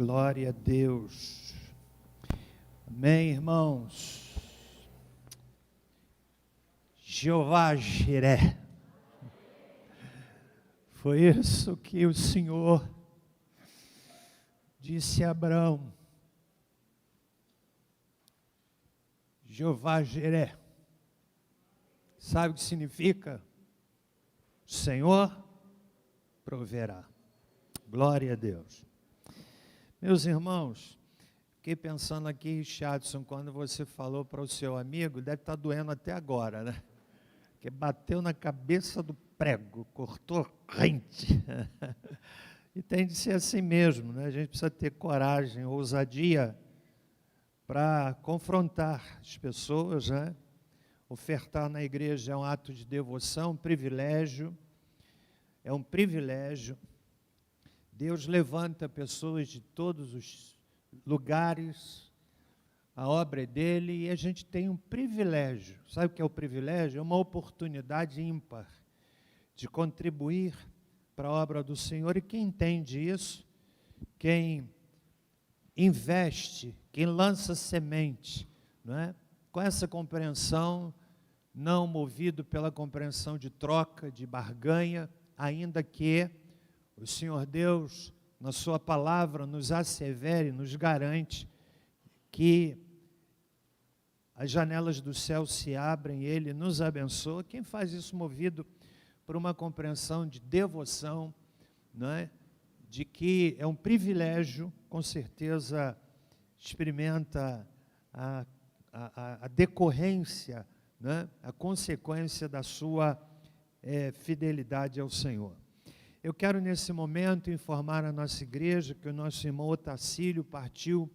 Glória a Deus. Amém, irmãos. Jeová Jiré. Foi isso que o Senhor disse a Abraão. Jeová Jiré. Sabe o que significa? O Senhor proverá. Glória a Deus. Meus irmãos, fiquei pensando aqui, Richardson, quando você falou para o seu amigo, deve estar doendo até agora, né? Porque bateu na cabeça do prego, cortou rente. E tem de ser assim mesmo, né? A gente precisa ter coragem, ousadia para confrontar as pessoas, né? Ofertar na igreja é um ato de devoção, um privilégio. É um privilégio. Deus levanta pessoas de todos os lugares, a obra é dele, e a gente tem um privilégio. Sabe o que é o privilégio? É uma oportunidade ímpar de contribuir para a obra do Senhor, e quem entende isso, quem investe, quem lança semente, não é? Com essa compreensão, não movido pela compreensão de troca, de barganha, ainda que o Senhor Deus, na sua palavra, nos assevere, nos garante que as janelas do céu se abrem, Ele nos abençoa. Quem faz isso movido por uma compreensão de devoção, não é? De que é um privilégio, com certeza experimenta a decorrência, né? A consequência da sua fidelidade ao Senhor. Eu quero nesse momento informar a nossa igreja que o nosso irmão Otacílio partiu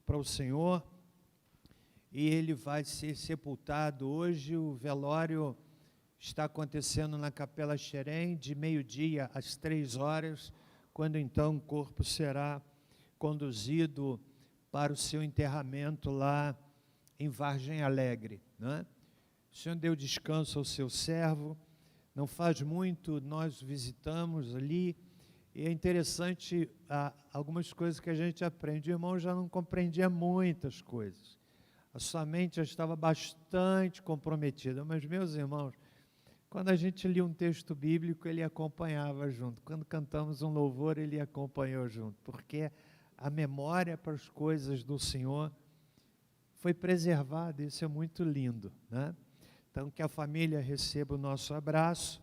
para o Senhor e ele vai ser sepultado hoje. O velório está acontecendo na Capela Xerém, de meio-dia às 3h, quando então o corpo será conduzido para o seu enterramento lá em Vargem Alegre, né? O Senhor deu descanso ao seu servo. Não faz muito, nós visitamos ali, e é interessante algumas coisas que a gente aprende. O irmão já não compreendia muitas coisas, a sua mente já estava bastante comprometida, mas, meus irmãos, quando a gente lia um texto bíblico, ele acompanhava junto. Quando cantamos um louvor, ele acompanhou junto, porque a memória para as coisas do Senhor foi preservada. Isso é muito lindo, né? Então, que a família receba o nosso abraço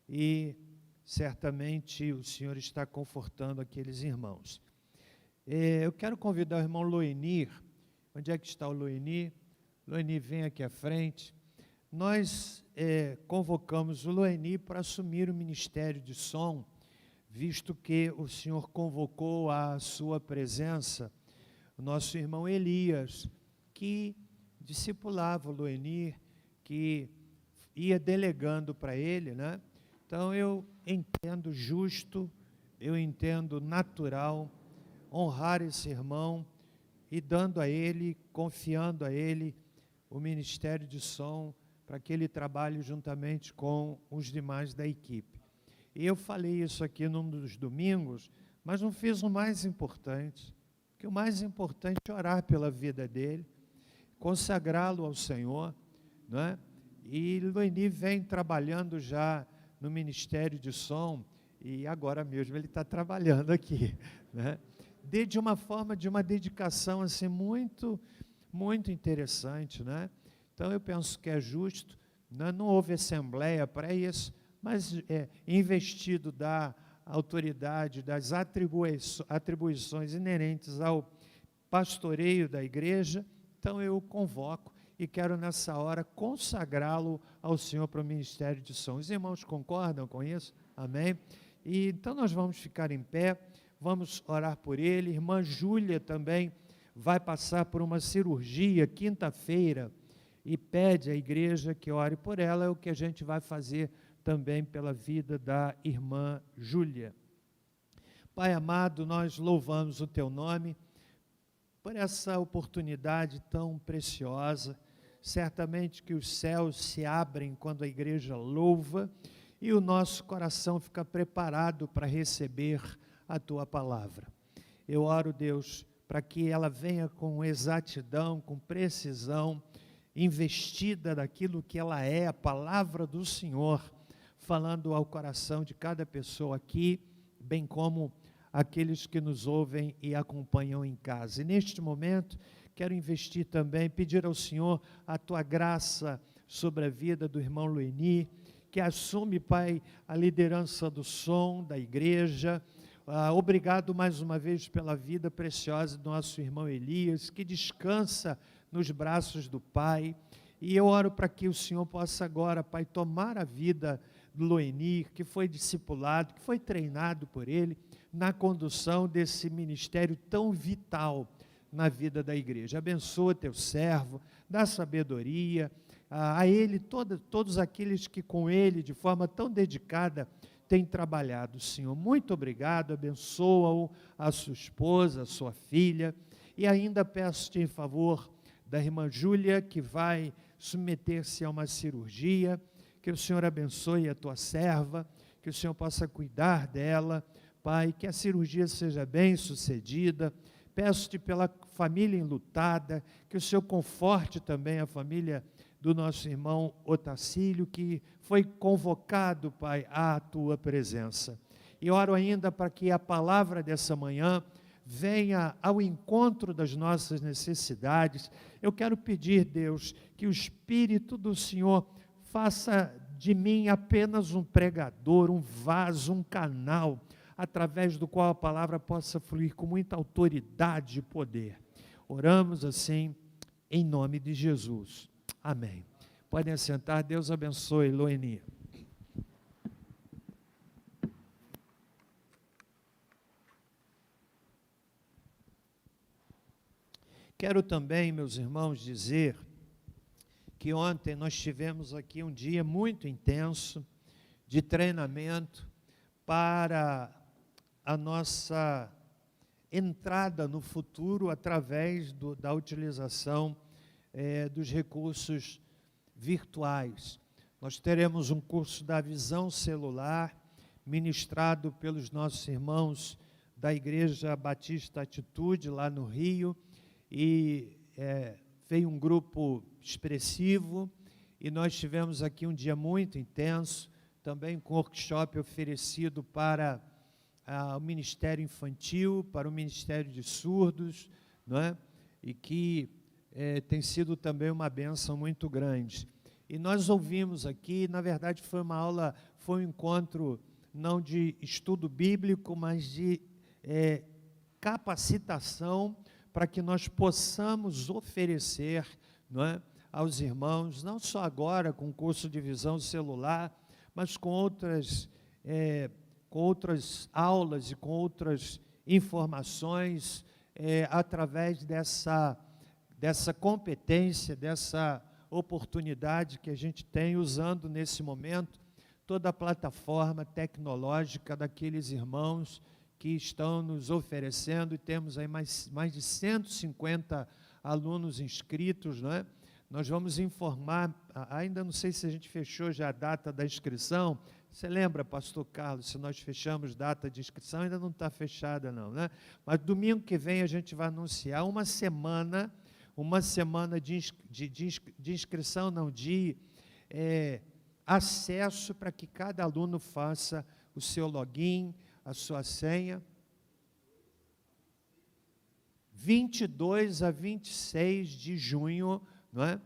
e certamente o Senhor está confortando aqueles irmãos. Eu quero convidar o irmão Loenir. Onde é que está o Loenir? Loenir, vem aqui à frente. Nós convocamos o Loenir para assumir o ministério de som, visto que o Senhor convocou à sua presença o nosso irmão Elias, que discipulava o Loenir, que ia delegando para ele, né? Então eu entendo justo, eu entendo natural honrar esse irmão e dando a ele, confiando a ele o ministério de som para que ele trabalhe juntamente com os demais da equipe. E eu falei isso aqui num dos domingos, mas não fiz o mais importante, que o mais importante é orar pela vida dele, consagrá-lo ao Senhor, não é? E Loenir vem trabalhando já no Ministério de Som, e agora mesmo ele está trabalhando aqui, né? De uma forma, de uma dedicação assim, muito, muito interessante, né? Então eu penso que é justo, né? Não houve assembleia para isso, mas investido da autoridade, das atribuições inerentes ao pastoreio da igreja, então eu o convoco e quero nessa hora consagrá-lo ao Senhor para o ministério de som. Os irmãos concordam com isso? Amém? E então nós vamos ficar em pé, vamos orar por ele. Irmã Júlia também vai passar por uma cirurgia quinta-feira e pede à igreja que ore por ela. É o que a gente vai fazer também pela vida da irmã Júlia. Pai amado, nós louvamos o teu nome por essa oportunidade tão preciosa. Certamente que os céus se abrem quando a igreja louva e o nosso coração fica preparado para receber a tua palavra. eu oro, Deus, para que ela venha com exatidão, com precisão, investida daquilo que ela é, a palavra do Senhor, falando ao coração de cada pessoa aqui, bem como aqueles que nos ouvem e acompanham em casa. E neste momento, quero investir também, pedir ao Senhor a tua graça sobre a vida do irmão Lueni, que assume, Pai, a liderança do som da igreja. Obrigado mais uma vez pela vida preciosa do nosso irmão Elias, que descansa nos braços do Pai. E eu oro para que o Senhor possa agora, Pai, tomar a vida do Lueni, que foi discipulado, que foi treinado por ele, na condução desse ministério tão vital na vida da igreja. Abençoa teu servo, dá sabedoria a ele, todos aqueles que com ele, de forma tão dedicada, têm trabalhado. Senhor, muito obrigado, abençoa-o, a sua esposa, a sua filha, e ainda peço-te em favor da irmã Júlia, que vai submeter-se a uma cirurgia, que o Senhor abençoe a tua serva, que o Senhor possa cuidar dela, Pai, que a cirurgia seja bem sucedida. Peço-te pela família enlutada, que o Senhor conforte também a família do nosso irmão Otacílio, que foi convocado, Pai, à tua presença. E oro ainda para que a palavra dessa manhã venha ao encontro das nossas necessidades. Eu quero pedir, Deus, que o Espírito do Senhor faça de mim apenas um pregador, um vaso, um canal, através do qual a palavra possa fluir com muita autoridade e poder. Oramos assim, em nome de Jesus. Amém. Podem assentar. Deus abençoe, Lueni. Quero também, meus irmãos, dizer que ontem nós tivemos aqui um dia muito intenso de treinamento para a nossa entrada no futuro através da utilização dos recursos virtuais. Nós teremos um curso da visão celular, ministrado pelos nossos irmãos da Igreja Batista Atitude, lá no Rio, e veio um grupo expressivo, e nós tivemos aqui um dia muito intenso, também com workshop oferecido para o Ministério Infantil, para o Ministério de Surdos, não é? E que tem sido também uma bênção muito grande. E nós ouvimos aqui, na verdade foi uma aula, foi um encontro não de estudo bíblico, mas de capacitação para que nós possamos oferecer, não é, aos irmãos, não só agora com o curso de visão celular, mas com outras aulas e com outras informações, através dessa competência, dessa oportunidade que a gente tem, usando nesse momento toda a plataforma tecnológica daqueles irmãos que estão nos oferecendo, e temos aí mais de 150 alunos inscritos, não é? Nós vamos informar, ainda não sei se a gente fechou já a data da inscrição. Você lembra, pastor Carlos, se nós fechamos data de inscrição? Ainda não está fechada não, né? Mas domingo que vem a gente vai anunciar uma semana de inscrição, não, de acesso para que cada aluno faça o seu login, a sua senha. 22 a 26 de junho, não é?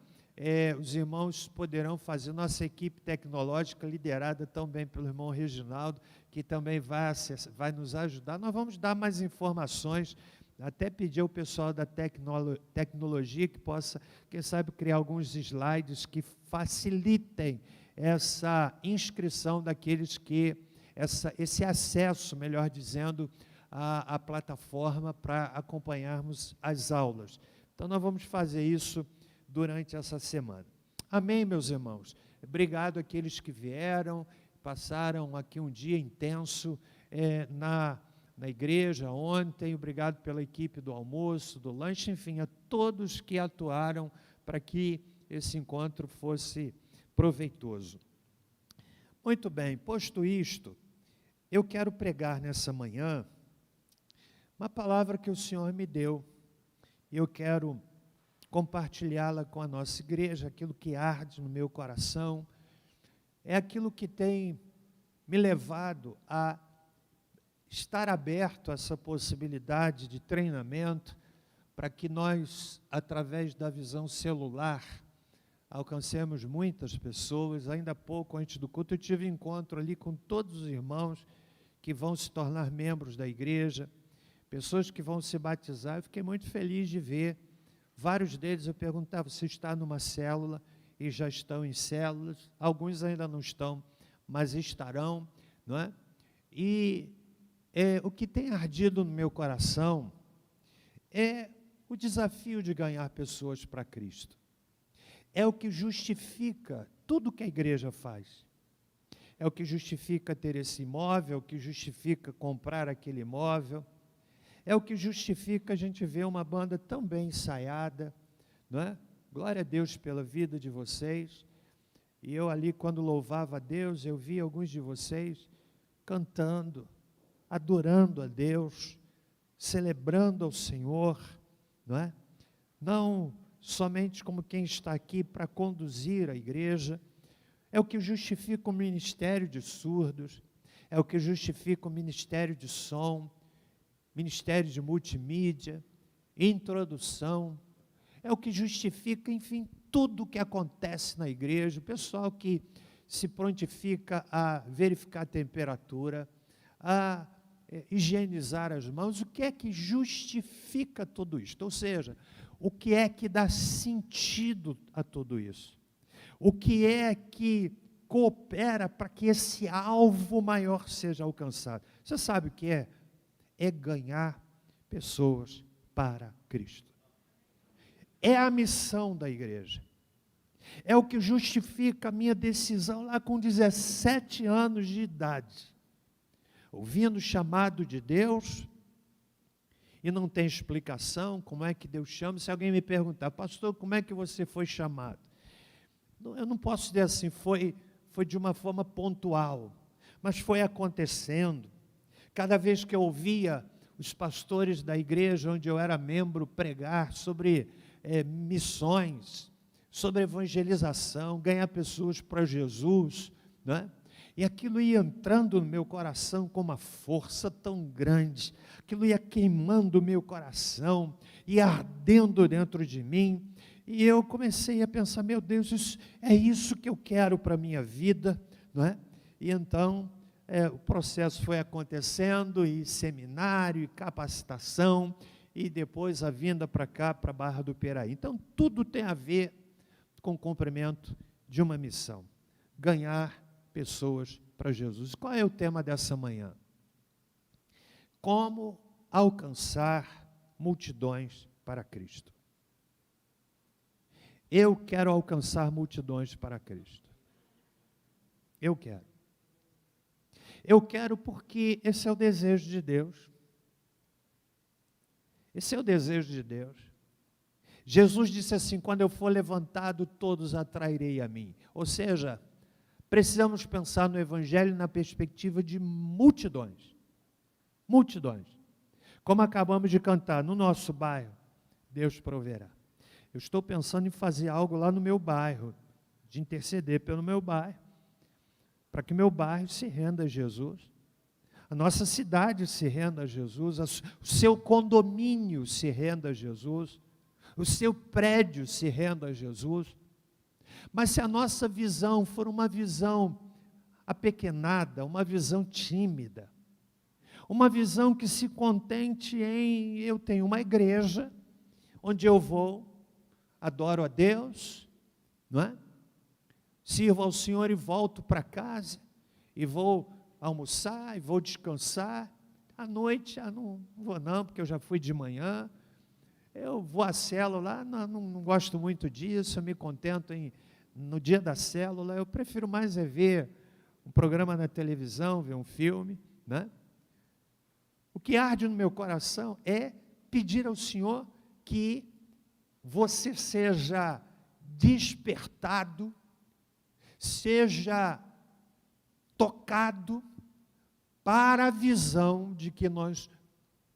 Os irmãos poderão fazer, nossa equipe tecnológica, liderada também pelo irmão Reginaldo, que também vai nos ajudar. Nós vamos dar mais informações, até pedir ao pessoal da tecnologia que possa, quem sabe, criar alguns slides que facilitem essa inscrição daqueles que, esse acesso, melhor dizendo, à plataforma para acompanharmos as aulas. Então, nós vamos fazer isso durante essa semana. Amém, meus irmãos? Obrigado àqueles que vieram, passaram aqui um dia intenso na igreja ontem. Obrigado pela equipe do almoço, do lanche, enfim, a todos que atuaram para que esse encontro fosse proveitoso. Muito bem, posto isto, eu quero pregar nessa manhã Uma palavra que o Senhor me deu, e eu quero compartilhá-la com a nossa igreja, aquilo que arde no meu coração, é aquilo que tem me levado a estar aberto a essa possibilidade de treinamento, para que nós, através da visão celular, alcancemos muitas pessoas. Ainda há pouco, antes do culto, eu tive encontro ali com todos os irmãos que vão se tornar membros da igreja, pessoas que vão se batizar. Eu fiquei muito feliz de ver vários deles. Eu perguntava: você está numa célula? E já estão em células. Alguns ainda não estão, mas estarão, não é? E o que tem ardido no meu coração é o desafio de ganhar pessoas para Cristo. É o que justifica tudo que a igreja faz. É o que justifica ter esse imóvel, é o que justifica comprar aquele imóvel, é o que justifica a gente ver uma banda tão bem ensaiada, não é? Glória a Deus pela vida de vocês. E eu ali, quando louvava a Deus, eu vi alguns de vocês cantando, adorando a Deus, celebrando ao Senhor, não é? Não somente como quem está aqui para conduzir a igreja. É o que justifica o ministério de surdos, é o que justifica o ministério de som, ministério de multimídia, introdução, é o que justifica, enfim, tudo o que acontece na igreja. O pessoal que se prontifica a verificar a temperatura, a higienizar as mãos. O que é que justifica tudo isso? Ou seja, o que é que dá sentido a tudo isso? O que é que coopera para que esse alvo maior seja alcançado? Você sabe o que é? É ganhar pessoas para Cristo. É a missão da igreja. É o que justifica a minha decisão lá com 17 anos de idade. Ouvindo o chamado de Deus, e não tem explicação como é que Deus chama. Se alguém me perguntar: pastor, como é que você foi chamado? Eu não posso dizer assim, foi de uma forma pontual, mas foi acontecendo. Cada vez que eu ouvia os pastores da igreja onde eu era membro pregar sobre missões, sobre evangelização, ganhar pessoas para Jesus, não é? E aquilo ia entrando no meu coração com uma força tão grande, aquilo ia queimando o meu coração, ia ardendo dentro de mim, e eu comecei a pensar: meu Deus, é isso que eu quero para a minha vida, não é? E então, o processo foi acontecendo, e seminário, e capacitação, e depois a vinda para cá, para a Barra do Piraí. Então, tudo tem a ver com o cumprimento de uma missão: ganhar pessoas para Jesus. Qual é o tema dessa manhã? Como alcançar multidões para Cristo. Eu quero alcançar multidões para Cristo. Eu quero. Eu quero porque esse é o desejo de Deus. Esse é o desejo de Deus. Jesus disse assim: quando eu for levantado, todos atrairei a mim. Ou seja, precisamos pensar no Evangelho na perspectiva de multidões. Multidões. Como acabamos de cantar, no nosso bairro, Deus proverá. Eu estou pensando em fazer algo lá no meu bairro, de interceder pelo meu bairro, para que meu bairro se renda a Jesus, a nossa cidade se renda a Jesus, o seu condomínio se renda a Jesus, o seu prédio se renda a Jesus. Mas se a nossa visão for uma visão apequenada, uma visão tímida, uma visão que se contente em: eu tenho uma igreja onde eu vou, adoro a Deus, não é? Sirvo ao Senhor e volto para casa, e vou almoçar, e vou descansar. À noite, não vou não, porque eu já fui de manhã. Eu vou à célula, não gosto muito disso, eu me contento no dia da célula. Eu prefiro mais ver um programa na televisão, ver um filme, né? O que arde no meu coração é pedir ao Senhor que você seja despertado, seja tocado para a visão de que nós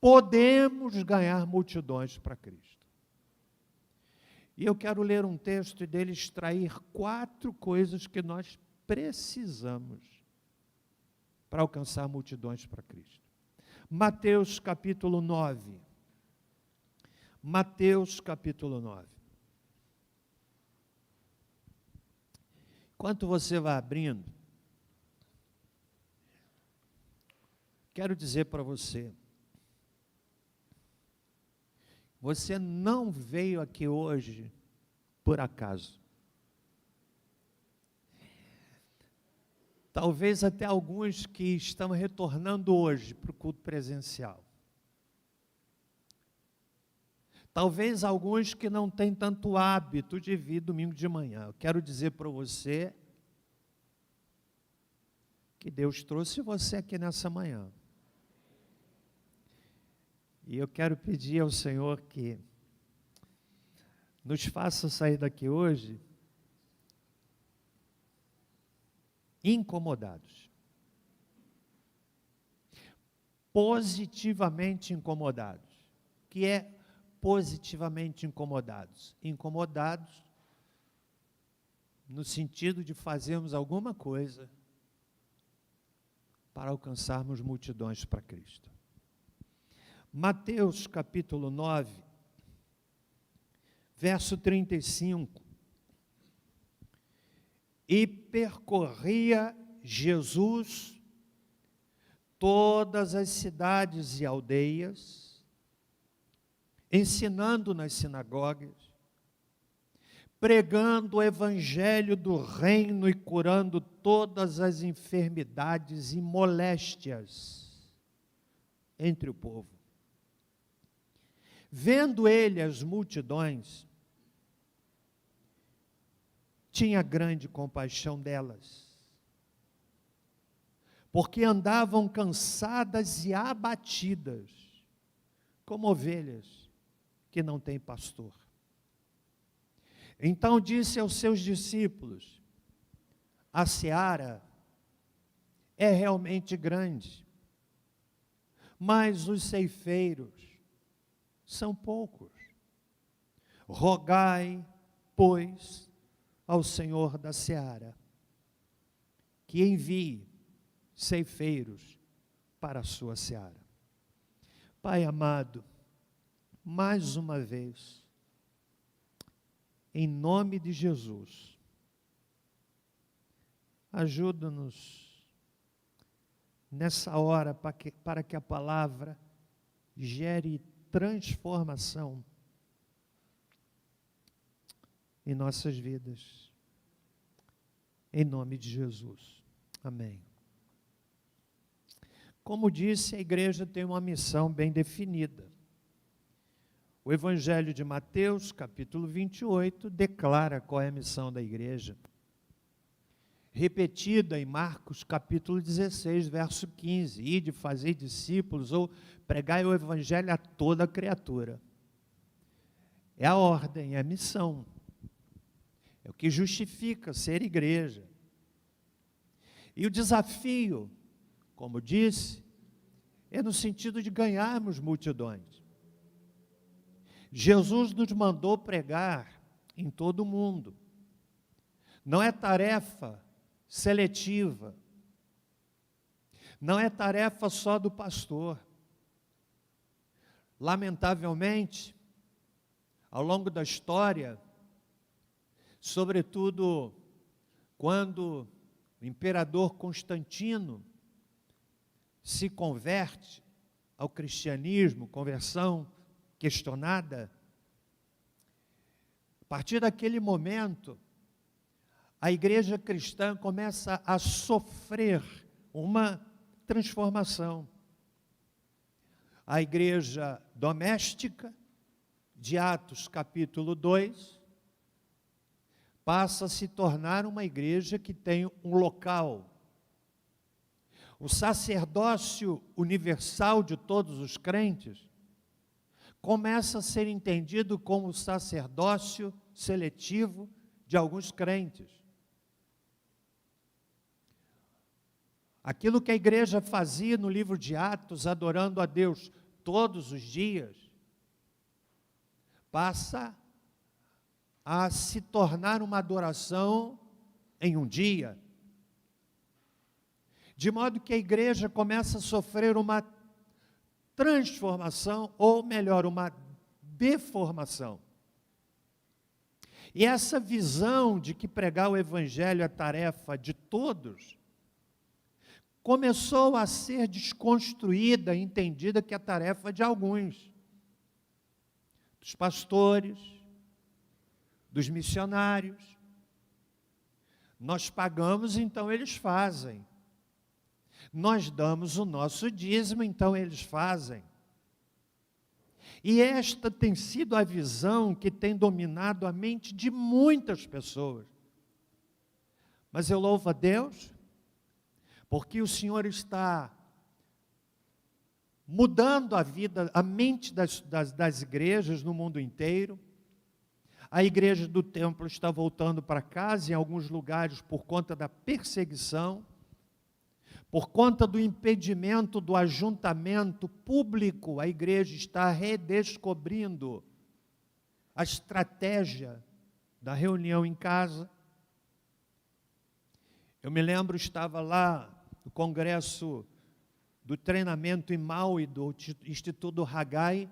podemos ganhar multidões para Cristo. E eu quero ler um texto e dele extrair 4 coisas que nós precisamos para alcançar multidões para Cristo. Mateus capítulo 9. Mateus capítulo 9. Enquanto você vai abrindo, quero dizer para você, você não veio aqui hoje por acaso. Talvez até alguns que estão retornando hoje para o culto presencial. Talvez alguns que não têm tanto hábito de vir domingo de manhã. Eu quero dizer para você que Deus trouxe você aqui nessa manhã. E eu quero pedir ao Senhor que nos faça sair daqui hoje incomodados. Positivamente incomodados. O que é positivamente incomodados? Incomodados no sentido de fazermos alguma coisa para alcançarmos multidões para Cristo. Mateus capítulo 9, verso 35. E percorria Jesus todas as cidades e aldeias, ensinando nas sinagogas, pregando o evangelho do reino e curando todas as enfermidades e moléstias entre o povo. Vendo ele as multidões, tinha grande compaixão delas, porque andavam cansadas e abatidas, como ovelhas que não têm pastor. Então disse aos seus discípulos: a seara é realmente grande, mas os ceifeiros são poucos. Rogai, pois, ao Senhor da seara, que envie ceifeiros para a sua seara. Pai amado, mais uma vez, em nome de Jesus, ajuda-nos nessa hora para que a palavra gere transformação em nossas vidas. Em nome de Jesus. Amém. Como disse, a igreja tem uma missão bem definida. O Evangelho de Mateus, capítulo 28, declara qual é a missão da igreja. Repetida em Marcos, capítulo 16, verso 15. Ide, fazei discípulos, ou pregai o Evangelho a toda criatura. É a ordem, é a missão. É o que justifica ser igreja. E o desafio, como disse, é no sentido de ganharmos multidões. Jesus nos mandou pregar em todo o mundo. Não é tarefa seletiva. Não é tarefa só do pastor. Lamentavelmente, ao longo da história, sobretudo quando o imperador Constantino se converte ao cristianismo, conversão questionada, a partir daquele momento, a igreja cristã começa a sofrer uma transformação. A igreja doméstica, de Atos capítulo 2, passa a se tornar uma igreja que tem um local. O sacerdócio universal de todos os crentes começa a ser entendido como o sacerdócio seletivo de alguns crentes. Aquilo que a igreja fazia no livro de Atos, adorando a Deus todos os dias, passa a se tornar uma adoração em um dia. De modo que a igreja começa a sofrer uma transformação, ou melhor, uma deformação. E essa visão de que pregar o evangelho é tarefa de todos, começou a ser desconstruída, entendida que é tarefa de alguns, dos pastores, dos missionários. Nós pagamos, então eles fazem. Nós damos o nosso dízimo, então eles fazem. E esta tem sido a visão que tem dominado a mente de muitas pessoas. Mas eu louvo a Deus, porque o Senhor está mudando a vida, a mente das igrejas no mundo inteiro. A igreja do templo está voltando para casa, em alguns lugares, por conta da perseguição, por conta do impedimento do ajuntamento público. A igreja está redescobrindo a estratégia da reunião em casa. Eu me lembro, estava lá no congresso do treinamento em Maui, do Instituto Haggai,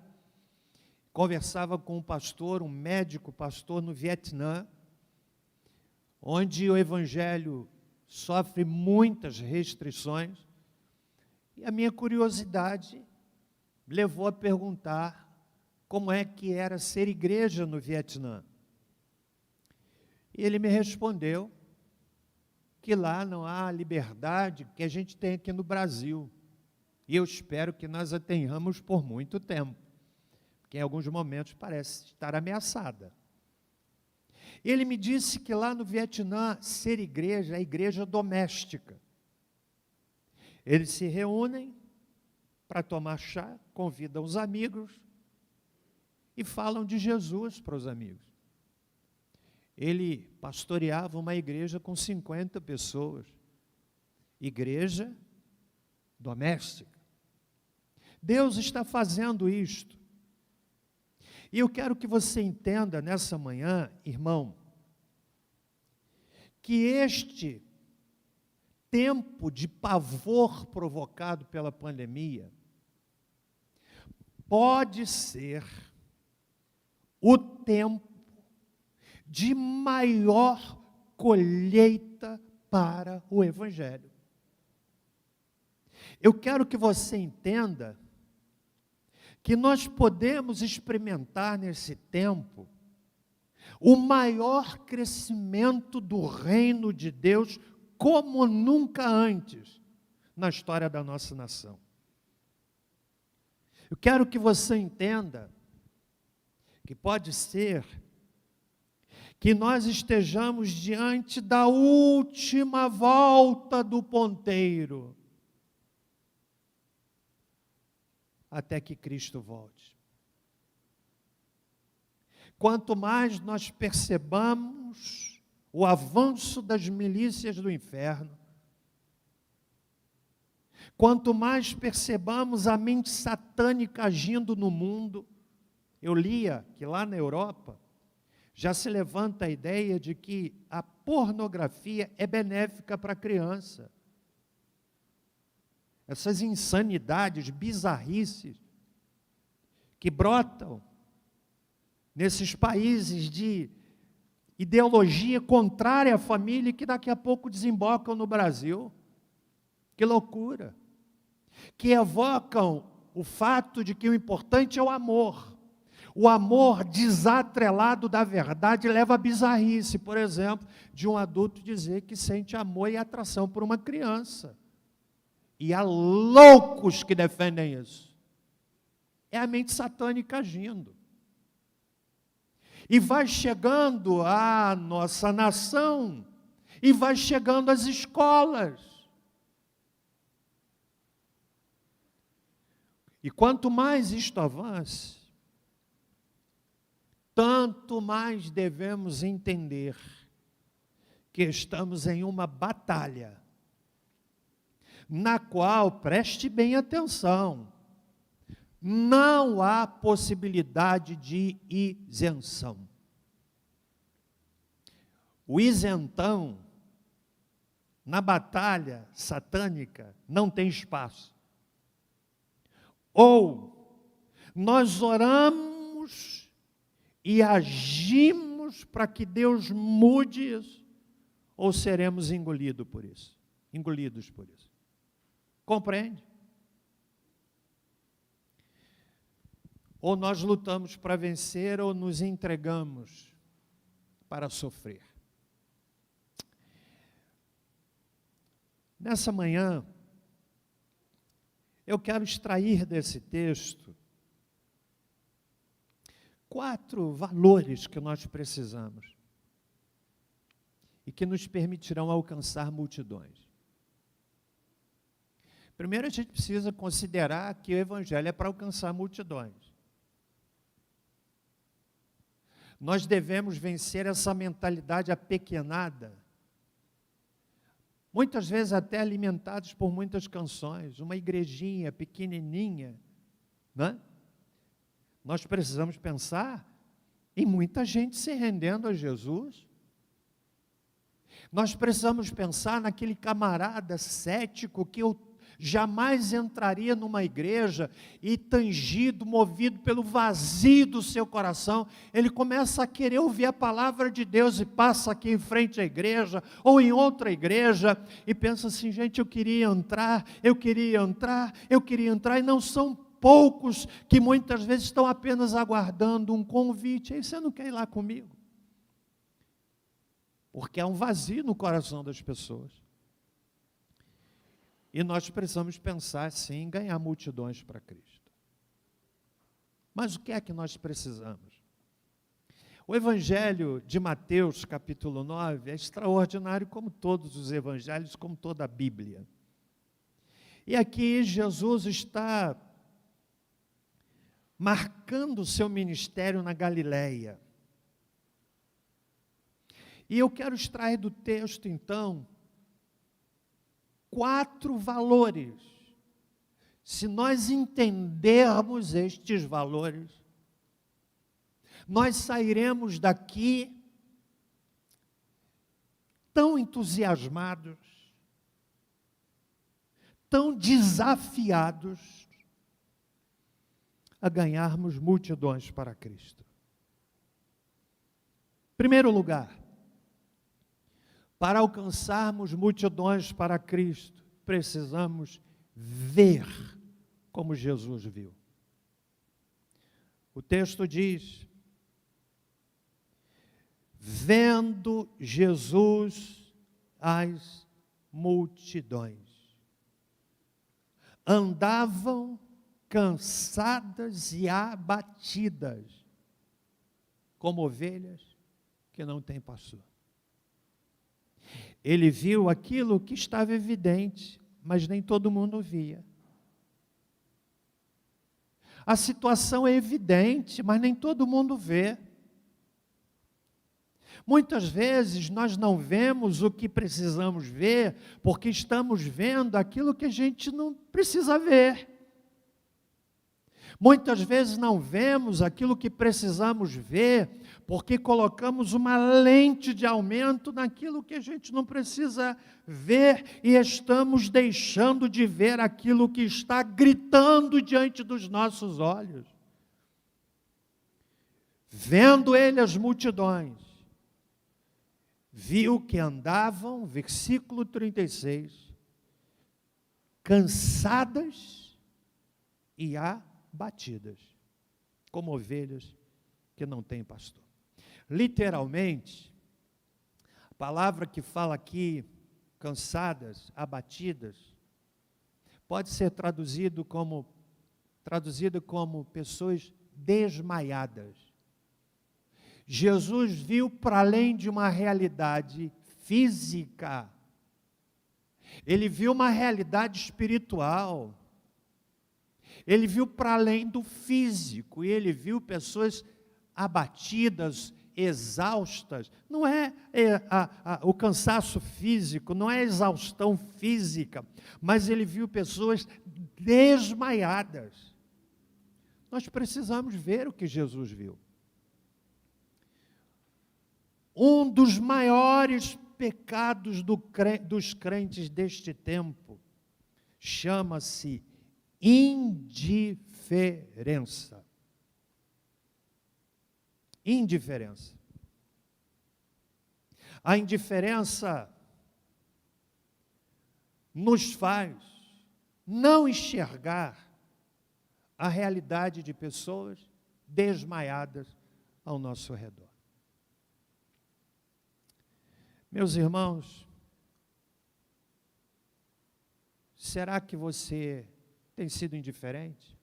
conversava com um pastor, um médico pastor no Vietnã, onde o evangelho sofre muitas restrições, e a minha curiosidade levou a perguntar como é que era ser igreja no Vietnã. E ele me respondeu que lá não há a liberdade que a gente tem aqui no Brasil, e eu espero que nós a tenhamos por muito tempo, que em alguns momentos parece estar ameaçada. Ele me disse que lá no Vietnã, ser igreja é igreja doméstica. Eles se reúnem para tomar chá, convidam os amigos e falam de Jesus para os amigos. Ele pastoreava uma igreja com 50 pessoas. Igreja doméstica. Deus está fazendo isto. E eu quero que você entenda nessa manhã, irmão, que este tempo de pavor provocado pela pandemia pode ser o tempo de maior colheita para o evangelho. Eu quero que você entenda que nós podemos experimentar nesse tempo o maior crescimento do reino de Deus como nunca antes na história da nossa nação. Eu quero que você entenda que pode ser que nós estejamos diante da última volta do ponteiro, até que Cristo volte. Quanto mais nós percebamos o avanço das milícias do inferno, quanto mais percebamos a mente satânica agindo no mundo, eu lia que lá na Europa já se levanta a ideia de que a pornografia é benéfica para a criança. Essas insanidades, bizarrices, que brotam nesses países de ideologia contrária à família e que daqui a pouco desembocam no Brasil. Que loucura! Que evocam o fato de que o importante é o amor. O amor desatrelado da verdade leva a bizarrice, por exemplo, de um adulto dizer que sente amor e atração por uma criança. E há loucos que defendem isso. É a mente satânica agindo. E vai chegando à nossa nação, e vai chegando às escolas. E quanto mais isto avance, tanto mais devemos entender que estamos em uma batalha, na qual, preste bem atenção, Não há possibilidade de isenção. O isentão, na batalha satânica, não tem espaço. Ou nós oramos e agimos para que Deus mude isso, ou seremos engolidos por isso. Compreende? Ou nós lutamos para vencer, ou nos entregamos para sofrer. Nessa manhã, eu quero extrair desse texto 4 valores que nós precisamos e que nos permitirão alcançar multidões. Primeiro, a gente precisa considerar que o Evangelho é para alcançar multidões. Nós devemos vencer essa mentalidade apequenada, muitas vezes até alimentados por muitas canções, uma igrejinha pequenininha, né? Nós precisamos pensar em muita gente se rendendo a Jesus. Nós precisamos pensar naquele camarada cético que eu jamais entraria numa igreja e, tangido, movido pelo vazio do seu coração, ele começa a querer ouvir a palavra de Deus e passa aqui em frente à igreja ou em outra igreja e pensa assim: gente, eu queria entrar, e não são poucos que muitas vezes estão apenas aguardando um convite. Aí você não quer ir lá comigo? Porque há um vazio no coração das pessoas. E nós precisamos pensar, sim, em ganhar multidões para Cristo. Mas o que é que nós precisamos? O Evangelho de Mateus, capítulo 9, é extraordinário como todos os evangelhos, como toda a Bíblia. E aqui Jesus está marcando o seu ministério na Galileia. E eu quero extrair do texto, então, 4 valores. Se nós entendermos estes valores, nós sairemos daqui tão entusiasmados, tão desafiados a ganharmos multidões para Cristo. Em primeiro lugar, para alcançarmos multidões para Cristo, precisamos ver como Jesus viu. O texto diz: vendo Jesus as multidões, andavam cansadas e abatidas, como ovelhas que não têm pastor. Ele viu aquilo que estava evidente, mas nem todo mundo via. A situação é evidente, mas nem todo mundo vê. Muitas vezes nós não vemos o que precisamos ver, porque estamos vendo aquilo que a gente não precisa ver. Muitas vezes não vemos aquilo que precisamos ver, porque colocamos uma lente de aumento naquilo que a gente não precisa ver e estamos deixando de ver aquilo que está gritando diante dos nossos olhos. Vendo ele as multidões, viu que andavam, versículo 36, cansadas e abatidas, como ovelhas que não têm pastor. Literalmente, a palavra que fala aqui, cansadas, abatidas, pode ser traduzida como pessoas desmaiadas. Jesus viu para além de uma realidade física, ele viu uma realidade espiritual. Ele viu para além do físico, e ele viu pessoas abatidas, exaustas. Não é o cansaço físico, não é a exaustão física, mas ele viu pessoas desmaiadas. Nós precisamos ver o que Jesus viu. Um dos maiores pecados dos crentes deste tempo chama-se indiferença. Indiferença. A indiferença nos faz não enxergar a realidade de pessoas desmaiadas ao nosso redor. Meus irmãos, será que você tem sido indiferente?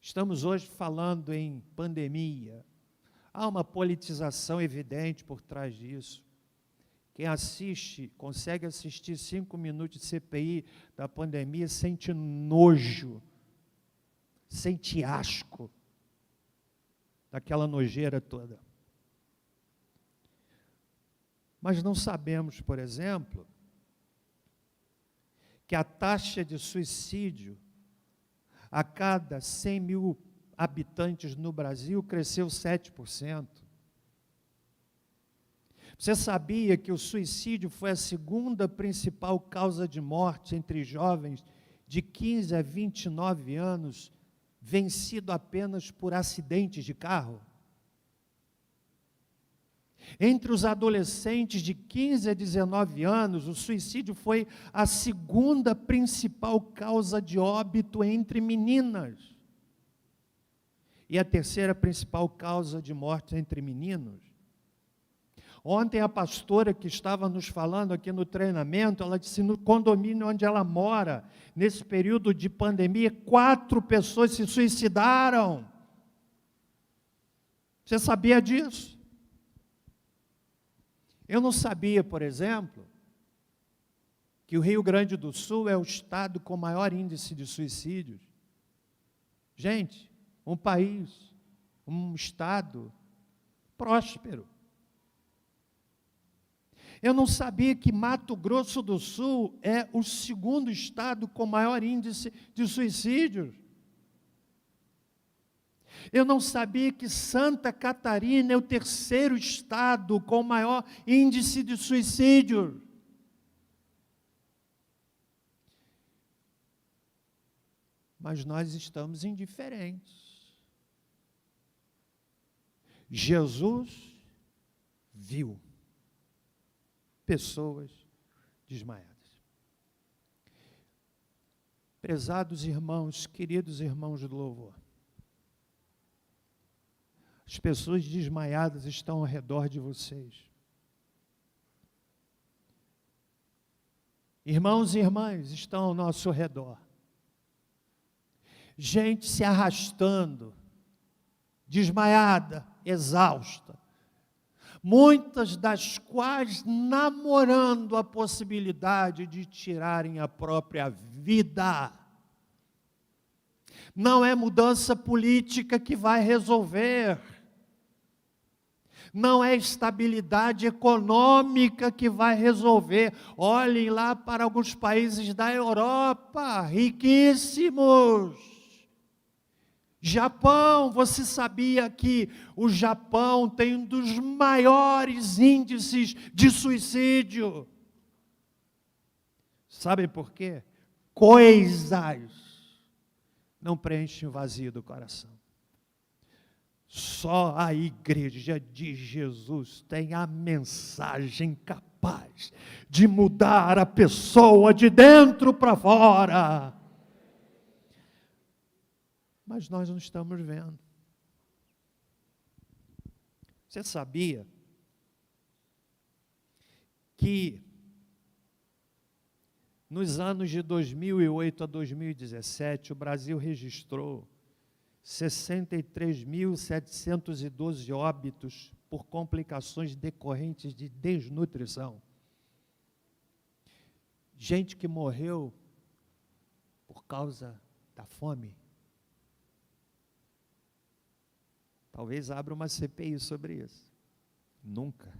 Estamos hoje falando em pandemia. Há uma politização evidente por trás disso. Quem assiste, consegue assistir 5 minutos de CPI da pandemia, sente nojo, sente asco daquela nojeira toda. Mas não sabemos, por exemplo, que a taxa de suicídio a cada 100 mil habitantes no Brasil cresceu 7%. Você sabia que o suicídio foi a segunda principal causa de morte entre jovens de 15 a 29 anos, vencido apenas por acidentes de carro? Entre os adolescentes de 15 a 19 anos, o suicídio foi a segunda principal causa de óbito entre meninas. E a terceira principal causa de morte entre meninos. Ontem a pastora que estava nos falando aqui no treinamento, ela disse no condomínio onde ela mora, nesse período de pandemia, 4 pessoas se suicidaram. Você sabia disso? Eu não sabia, por exemplo, que o Rio Grande do Sul é o estado com maior índice de suicídios. Gente, um país, um estado próspero. Eu não sabia que Mato Grosso do Sul é o segundo estado com maior índice de suicídios. Eu não sabia que Santa Catarina é o terceiro estado com maior índice de suicídio. Mas nós estamos indiferentes. Jesus viu pessoas desmaiadas. Prezados irmãos, queridos irmãos do louvor, as pessoas desmaiadas estão ao redor de vocês. Irmãos e irmãs estão ao nosso redor. Gente se arrastando, desmaiada, exausta. Muitas das quais namorando a possibilidade de tirarem a própria vida. Não é mudança política que vai resolver. Não é estabilidade econômica que vai resolver. Olhem lá para alguns países da Europa, riquíssimos. Japão, você sabia que o Japão tem um dos maiores índices de suicídio? Sabem por quê? Coisas não preenchem o vazio do coração. Só a igreja de Jesus tem a mensagem capaz de mudar a pessoa de dentro para fora. Mas nós não estamos vendo. Você sabia que nos anos de 2008 a 2017, o Brasil registrou 63.712 óbitos por complicações decorrentes de desnutrição? Gente que morreu por causa da fome. Talvez abra uma CPI sobre isso. Nunca.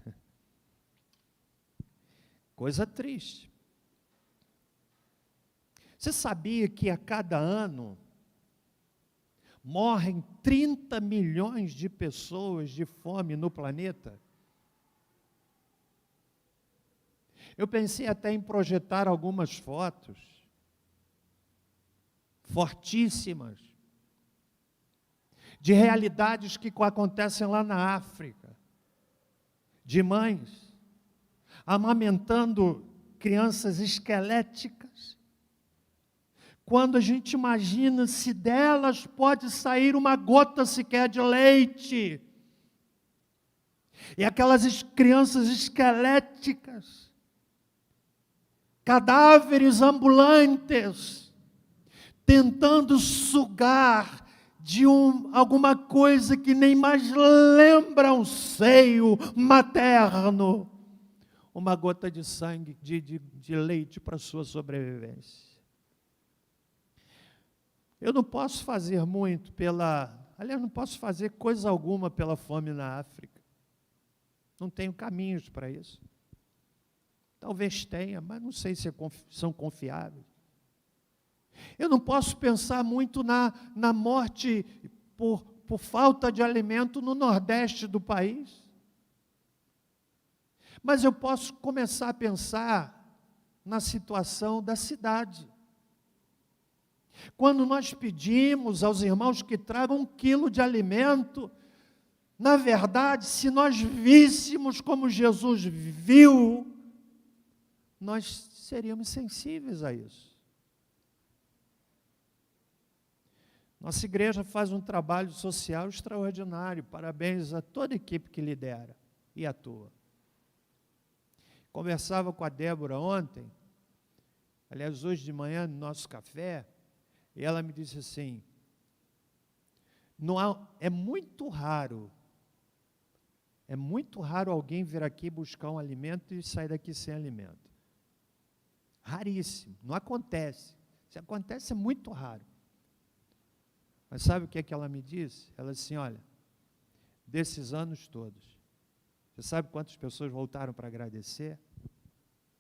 Coisa triste. Você sabia que a cada ano Morrem 30 milhões de pessoas de fome no planeta. Eu pensei até em projetar algumas fotos fortíssimas de realidades que acontecem lá na África, de mães amamentando crianças esqueléticas, quando a gente imagina se delas pode sair uma gota sequer de leite, e aquelas crianças esqueléticas, cadáveres ambulantes, tentando sugar de alguma coisa que nem mais lembra um seio materno, uma gota de sangue, de leite para a sua sobrevivência. Eu não posso fazer muito não posso fazer coisa alguma pela fome na África. Não tenho caminhos para isso. Talvez tenha, mas não sei se são confiáveis. Eu não posso pensar muito na morte por falta de alimento no Nordeste do país. Mas eu posso começar a pensar na situação da cidade. Quando nós pedimos aos irmãos que tragam 1 quilo de alimento, na verdade, se nós víssemos como Jesus viu, nós seríamos sensíveis a isso. Nossa igreja faz um trabalho social extraordinário, parabéns a toda a equipe que lidera e atua. Conversava com a Débora ontem, aliás, hoje de manhã, no nosso café, e ela me disse assim, é muito raro alguém vir aqui buscar um alimento e sair daqui sem alimento. Raríssimo, não acontece. Se acontece, é muito raro. Mas sabe o que é que ela me disse? Ela disse assim, olha, desses anos todos, você sabe quantas pessoas voltaram para agradecer?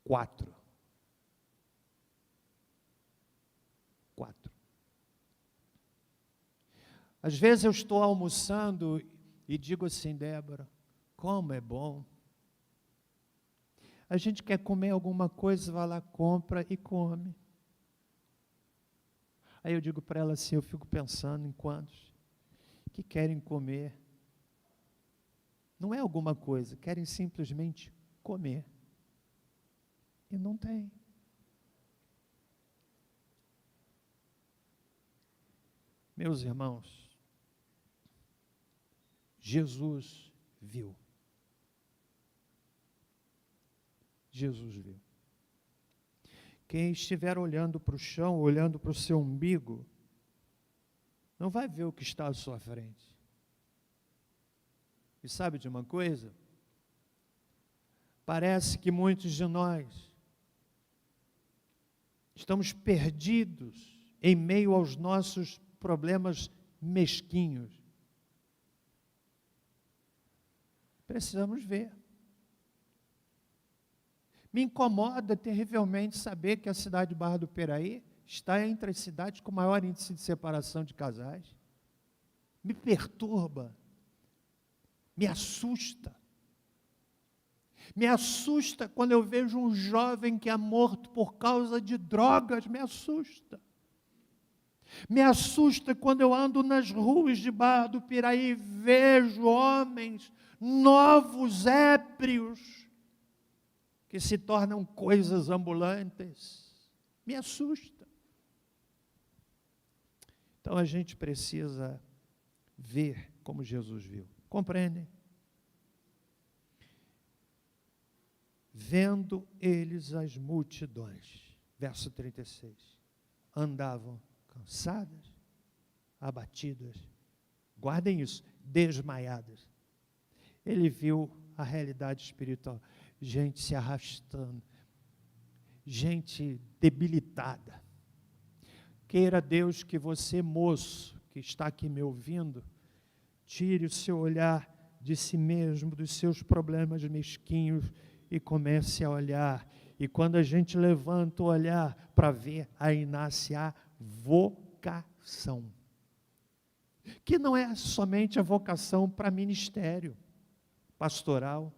4. 4. Às vezes eu estou almoçando e digo assim, Débora, como é bom. A gente quer comer alguma coisa, vai lá, compra e come. Aí eu digo para ela assim, eu fico pensando em quantos que querem comer. Não é alguma coisa, querem simplesmente comer. E não tem. Meus irmãos, Jesus viu. Jesus viu. Quem estiver olhando para o chão, olhando para o seu umbigo, não vai ver o que está à sua frente. E sabe de uma coisa? Parece que muitos de nós estamos perdidos em meio aos nossos problemas mesquinhos. Precisamos ver. Me incomoda terrivelmente saber que a cidade de Barra do Piraí está entre as cidades com maior índice de separação de casais. Me perturba. Me assusta. Me assusta quando eu vejo um jovem que é morto por causa de drogas. Me assusta. Me assusta quando eu ando nas ruas de Barra do Piraí e vejo homens novos, ébrios, que se tornam coisas ambulantes. Me assusta. Então a gente precisa ver como Jesus viu. Compreendem? Vendo eles as multidões, verso 36, andavam cansadas, abatidas, guardem isso, desmaiadas. Ele viu a realidade espiritual, gente se arrastando, gente debilitada. Queira Deus que você, moço, que está aqui me ouvindo, tire o seu olhar de si mesmo, dos seus problemas mesquinhos e comece a olhar. E quando a gente levanta o olhar para ver, aí nasce a vocação. que não é somente a vocação para ministério pastoral,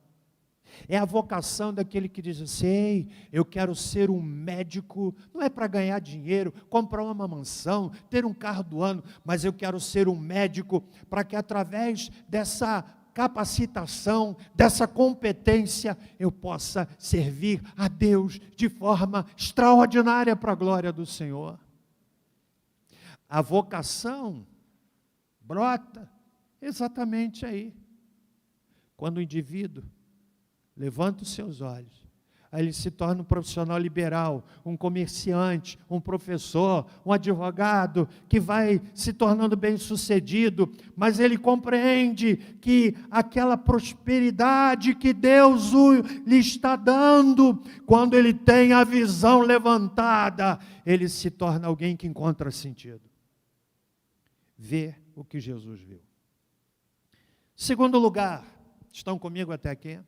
é a vocação daquele que diz assim: ei, eu quero ser um médico, não é para ganhar dinheiro, comprar uma mansão, ter um carro do ano, mas eu quero ser um médico para que através dessa capacitação, dessa competência, eu possa servir a Deus de forma extraordinária para a glória do Senhor. A vocação brota exatamente aí, quando o indivíduo levanta os seus olhos, aí ele se torna um profissional liberal, um comerciante, um professor, um advogado, que vai se tornando bem-sucedido, mas ele compreende que aquela prosperidade que Deus lhe está dando, quando ele tem a visão levantada, ele se torna alguém que encontra sentido. Vê o que Jesus viu. Segundo lugar, estão comigo até aqui?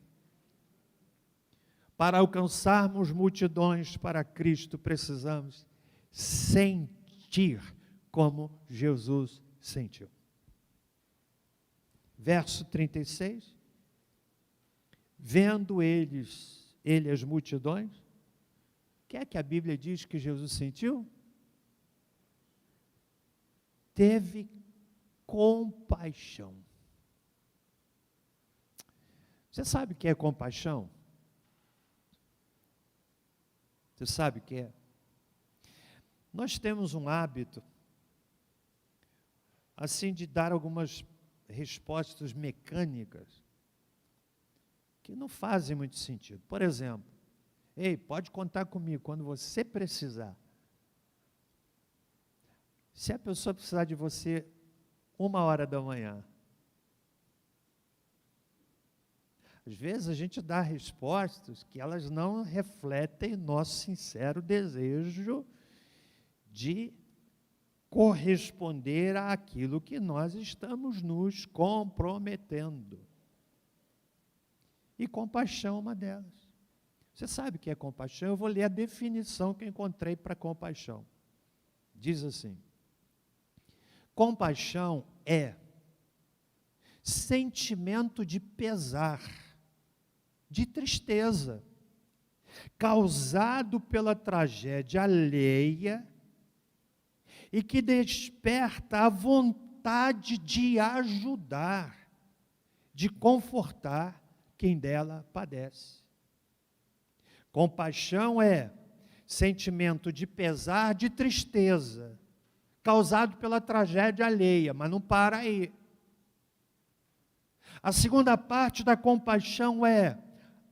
Para alcançarmos multidões para Cristo, precisamos sentir como Jesus sentiu. Verso 36. Vendo ele as multidões, o que é que a Bíblia diz que Jesus sentiu? Teve compaixão. Você sabe o que é compaixão? Você sabe o que é? Nós temos um hábito, assim, de dar algumas respostas mecânicas, que não fazem muito sentido. Por exemplo, ei, pode contar comigo quando você precisar. Se a pessoa precisar de você 1h da manhã, às vezes a gente dá respostas que elas não refletem nosso sincero desejo de corresponder àquilo que nós estamos nos comprometendo. E compaixão é uma delas. Você sabe o que é compaixão? Eu vou ler a definição que eu encontrei para compaixão. Diz assim: compaixão é sentimento de pesar, de tristeza, causado pela tragédia alheia e que desperta a vontade de ajudar, de confortar quem dela padece. Compaixão é sentimento de pesar, de tristeza, causado pela tragédia alheia, mas não para aí. A segunda parte da compaixão é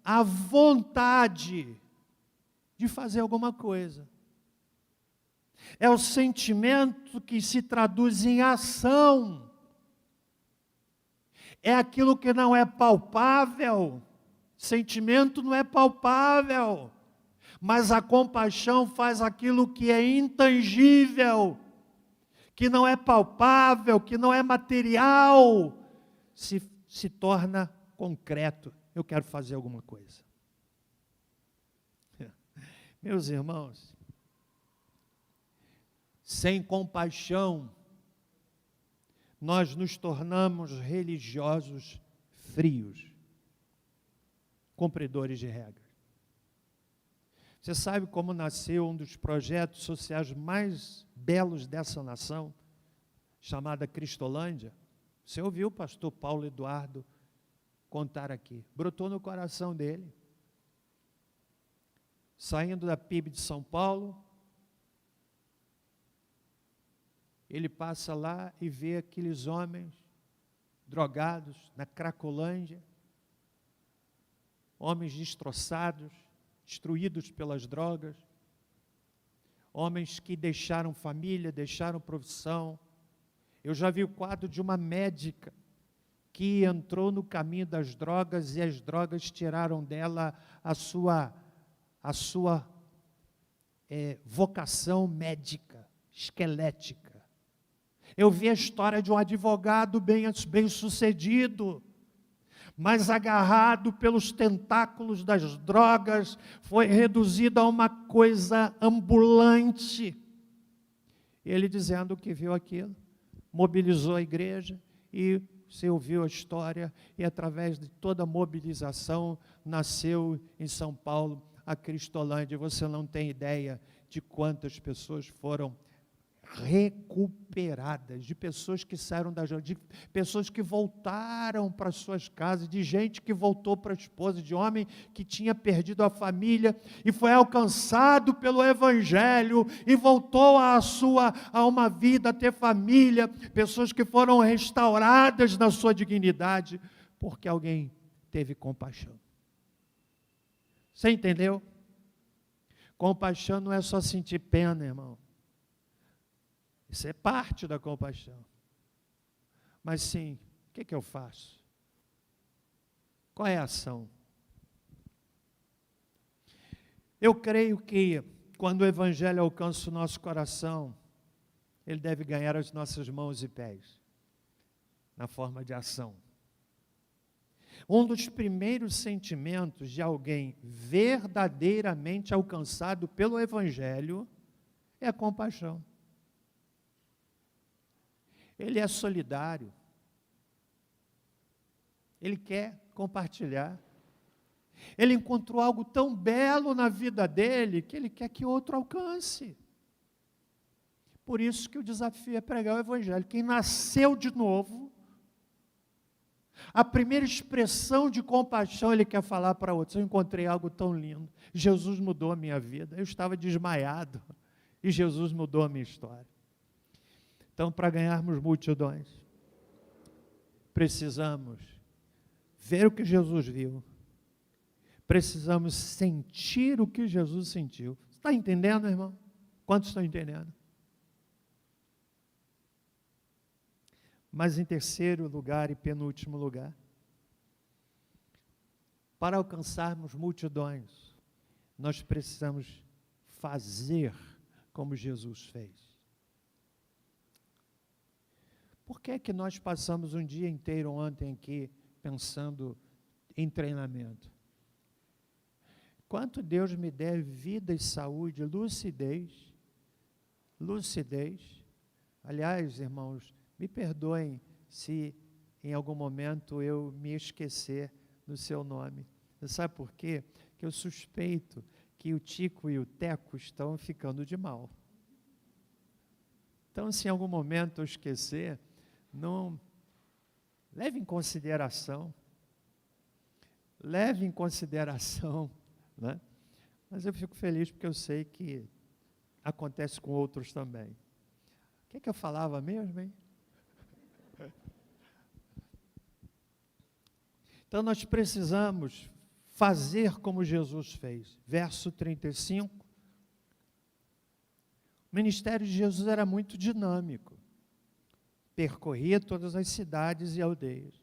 a vontade de fazer alguma coisa. É o sentimento que se traduz em ação. É aquilo que não é palpável. Sentimento não é palpável. Mas a compaixão faz aquilo que é intangível, que não é palpável, que não é material, se torna concreto. Eu quero fazer alguma coisa. Meus irmãos, sem compaixão, nós nos tornamos religiosos frios, cumpridores de regras. Você sabe como nasceu um dos projetos sociais mais belos dessa nação, chamada Cristolândia? Você ouviu o pastor Paulo Eduardo contar aqui, brotou no coração dele, saindo da PIB de São Paulo, ele passa lá e vê aqueles homens drogados na Cracolândia, homens destroçados, destruídos pelas drogas, homens que deixaram família, deixaram profissão. Eu já vi o quadro de uma médica que entrou no caminho das drogas e as drogas tiraram dela a sua vocação médica, esquelética. Eu vi a história de um advogado bem-sucedido, mas agarrado pelos tentáculos das drogas, foi reduzido a uma coisa ambulante. Ele dizendo que viu aquilo, mobilizou a igreja e você ouviu a história, e através de toda a mobilização nasceu em São Paulo a Cristolândia. Você não tem ideia de quantas pessoas foram recuperadas, de pessoas que saíram da jornada, de pessoas que voltaram para suas casas, de gente que voltou para a esposa, de homem que tinha perdido a família e foi alcançado pelo Evangelho e voltou a uma vida, a ter família, pessoas que foram restauradas na sua dignidade, porque alguém teve compaixão. Você entendeu? Compaixão não é só sentir pena, irmão. Isso é parte da compaixão. Mas sim, o que eu faço? Qual é a ação? Eu creio que quando o Evangelho alcança o nosso coração, ele deve ganhar as nossas mãos e pés, na forma de ação. Um dos primeiros sentimentos de alguém verdadeiramente alcançado pelo Evangelho é a compaixão. Ele é solidário. Ele quer compartilhar. Ele encontrou algo tão belo na vida dele que ele quer que outro alcance. Por isso que o desafio é pregar o Evangelho. Quem nasceu de novo, a primeira expressão de compaixão ele quer falar para outros. Eu encontrei algo tão lindo. Jesus mudou a minha vida. Eu estava desmaiado e Jesus mudou a minha história. Então, para ganharmos multidões, precisamos ver o que Jesus viu. Precisamos sentir o que Jesus sentiu. Está entendendo, irmão? Quantos estão entendendo? Mas em terceiro lugar e penúltimo lugar, para alcançarmos multidões, nós precisamos fazer como Jesus fez. Por que é que nós passamos um dia inteiro ontem aqui pensando em treinamento? Quanto Deus me der vida e saúde, lucidez. Aliás, irmãos, me perdoem se em algum momento eu me esquecer do seu nome. Você sabe por quê? Que eu suspeito que o Tico e o Teco estão ficando de mal. Então, se em algum momento eu esquecer, não leve em consideração, né? Mas eu fico feliz porque eu sei que acontece com outros também. O que eu falava mesmo, hein? Então nós precisamos fazer como Jesus fez. Verso 35. O ministério de Jesus era muito dinâmico. Percorria todas as cidades e aldeias.